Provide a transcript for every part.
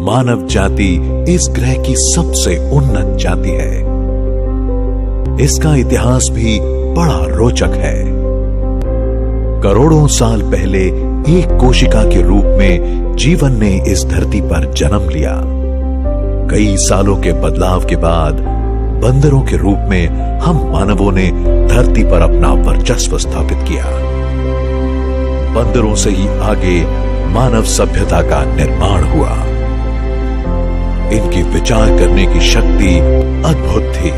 मानव जाति इस ग्रह की सबसे उन्नत जाति है। इसका इतिहास भी बड़ा रोचक है। करोड़ों साल पहले एक कोशिका के रूप में जीवन ने इस धरती पर जन्म लिया। कई सालों के बदलाव के बाद बंदरों के रूप में हम मानवों ने धरती पर अपना वर्चस्व स्थापित किया। बंदरों से ही आगे मानव सभ्यता का निर्माण हुआ। इनकी विचार करने की शक्ति अद्भुत थी।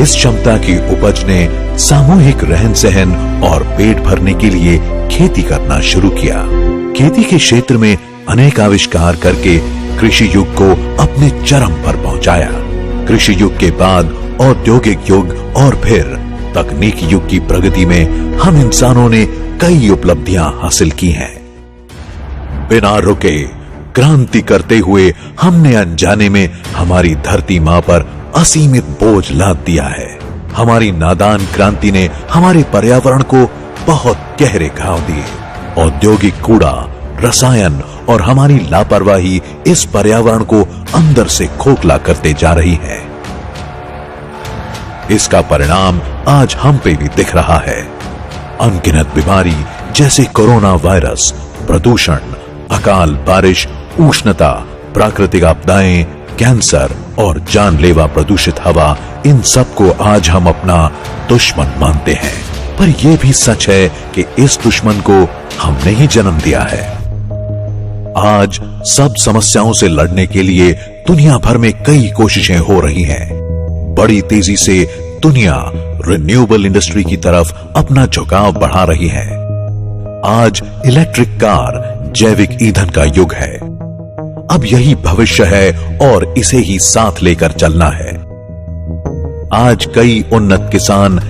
इस क्षमता की उपज ने सामूहिक रहन सहन और पेट भरने के लिए खेती करना शुरू किया। खेती के क्षेत्र में अनेक आविष्कार करके कृषि युग को अपने चरम पर पहुंचाया। कृषि युग के बाद औद्योगिक युग और फिर तकनीकी युग की प्रगति में हम इंसानों ने कई उपलब्धियां हासिल की हैं। बिना रुके क्रांति करते हुए हमने अनजाने में हमारी धरती मां पर असीमित बोझ लाद दिया है। हमारी नादान क्रांति ने हमारे पर्यावरण को बहुत गहरे घाव दिए। औद्योगिक कूड़ा, रसायन और हमारी लापरवाही इस पर्यावरण को अंदर से खोखला करते जा रही है। इसका परिणाम आज हम पे भी दिख रहा है। अनगिनत बीमारी जैसे कोरोना वायरस, प्रदूषण, अकाल बारिश, उष्णता, प्राकृतिक आपदाएं, कैंसर और जानलेवा प्रदूषित हवा, इन सब को आज हम अपना दुश्मन मानते हैं। पर यह भी सच है कि इस दुश्मन को हमने ही जन्म दिया है। आज सब समस्याओं से लड़ने के लिए दुनिया भर में कई कोशिशें हो रही हैं। बड़ी तेजी से दुनिया रिन्यूएबल इंडस्ट्री की तरफ अपना झुकाव बढ़ा रही है। आज इलेक्ट्रिक कार, जैविक ईंधन का युग है। अब यही भविष्य है और इसे ही साथ लेकर चलना है। आज कई उन्नत किसान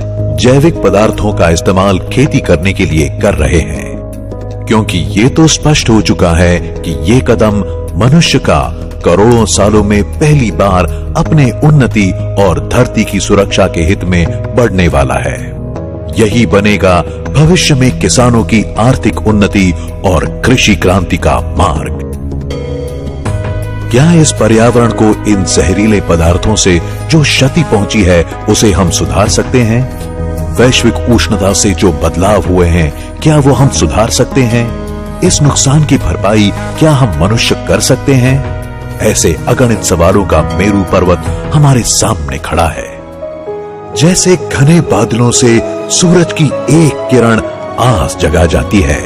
जैविक पदार्थों का इस्तेमाल खेती करने के लिए कर रहे हैं, क्योंकि ये तो स्पष्ट हो चुका है कि ये कदम मनुष्य का करोड़ों सालों में पहली बार अपने उन्नति और धरती की सुरक्षा के हित में बढ़ने वाला है। यही बनेगा भविष्य में किसानों की आर्थिक उन्नति और कृषि क्रांति का मार्ग। क्या इस पर्यावरण को इन जहरीले पदार्थों से जो क्षति पहुंची है उसे हम सुधार सकते हैं? वैश्विक उष्णता से जो बदलाव हुए हैं, क्या वो हम सुधार सकते हैं? इस नुकसान की भरपाई क्या हम मनुष्य कर सकते हैं? ऐसे अगणित सवालों का मेरू पर्वत हमारे सामने खड़ा है। जैसे घने बादलों से सूरज की एक किरण आस जगा जाती है,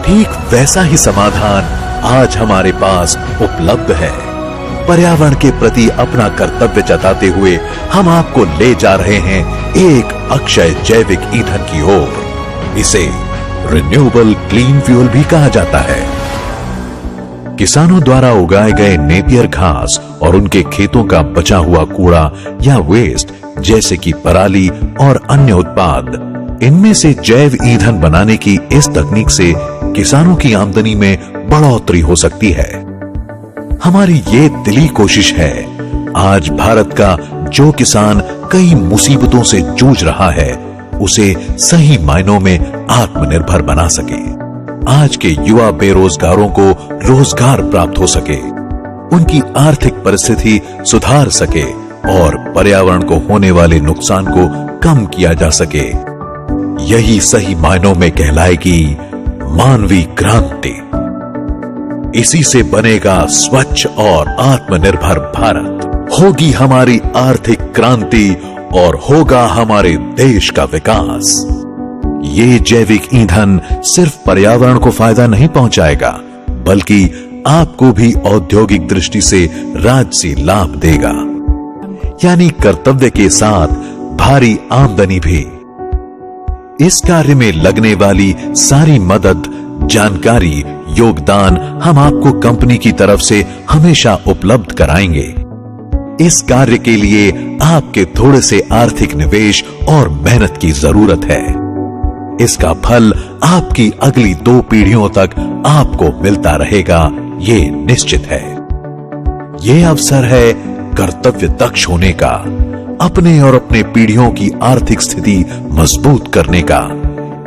ठीक वैसा ही समाधान आज हमारे पास उपलब्ध है। पर्यावरण के प्रति अपना कर्तव्य जताते हुए हम आपको ले जा रहे हैं एक अक्षय जैविक ईंधन की ओर। इसे रिन्यूएबल क्लीन फ्यूल भी कहा जाता है। किसानों द्वारा उगाए गए नेपियर घास और उनके खेतों का बचा हुआ कूड़ा या वेस्ट जैसे कि पराली और अन्य उत्पाद, इनमें से जैव ईंधन बनाने की इस तकनीक से किसानों की आमदनी में बढ़ोतरी हो सकती है। हमारी ये दिली कोशिश है आज भारत का जो किसान कई मुसीबतों से जूझ रहा है उसे सही मायनों में आत्मनिर्भर बना सके। आज के युवा बेरोजगारों को रोजगार प्राप्त हो सके, उनकी आर्थिक परिस्थिति सुधार सके और पर्यावरण को होने वाले नुकसान को कम किया जा सके। यही सही मायनों में कहलाएगी मानवीय क्रांति। इसी से बनेगा स्वच्छ और आत्मनिर्भर भारत। होगी हमारी आर्थिक क्रांति और होगा हमारे देश का विकास। ये जैविक ईंधन सिर्फ पर्यावरण को फायदा नहीं पहुंचाएगा, बल्कि आपको भी औद्योगिक दृष्टि से राजसी लाभ देगा, यानी कर्तव्य के साथ भारी आमदनी भी। इस कार्य में लगने वाली सारी मदद, जानकारी, योगदान हम आपको कंपनी की तरफ से हमेशा उपलब्ध कराएंगे। इस कार्य के लिए आपके थोड़े से आर्थिक निवेश और मेहनत की जरूरत है। इसका फल आपकी अगली 2 पीढ़ियों तक आपको मिलता रहेगा, ये निश्चित है। ये अवसर है कर्तव्य दक्ष होने का, अपने और अपने पीढ़ियों की आर्थिक स्थिति मजबूत करने का।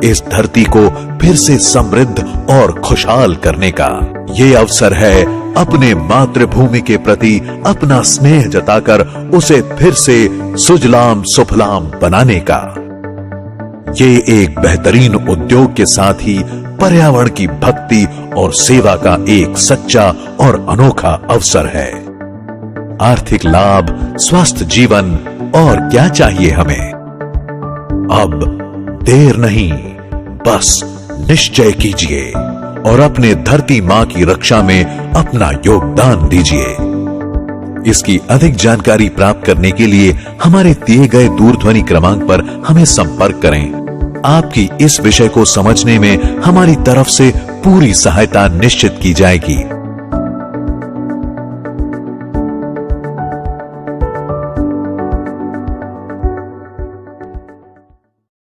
इस धरती को फिर से समृद्ध और खुशहाल करने का। ये अवसर है अपने मातृभूमि के प्रति अपना स्नेह जताकर उसे फिर से सुजलाम सुफलाम बनाने का। ये एक बेहतरीन उद्योग के साथ ही पर्यावरण की भक्ति और सेवा का एक सच्चा और अनोखा अवसर है। आर्थिक लाभ, स्वस्थ जीवन और क्या चाहिए हमें। अब देर नहीं, बस निश्चय कीजिए और अपने धरती मां की रक्षा में अपना योगदान दीजिए। इसकी अधिक जानकारी प्राप्त करने के लिए हमारे दिए गए दूरध्वनि क्रमांक पर हमें संपर्क करें। आपकी इस विषय को समझने में हमारी तरफ से पूरी सहायता निश्चित की जाएगी।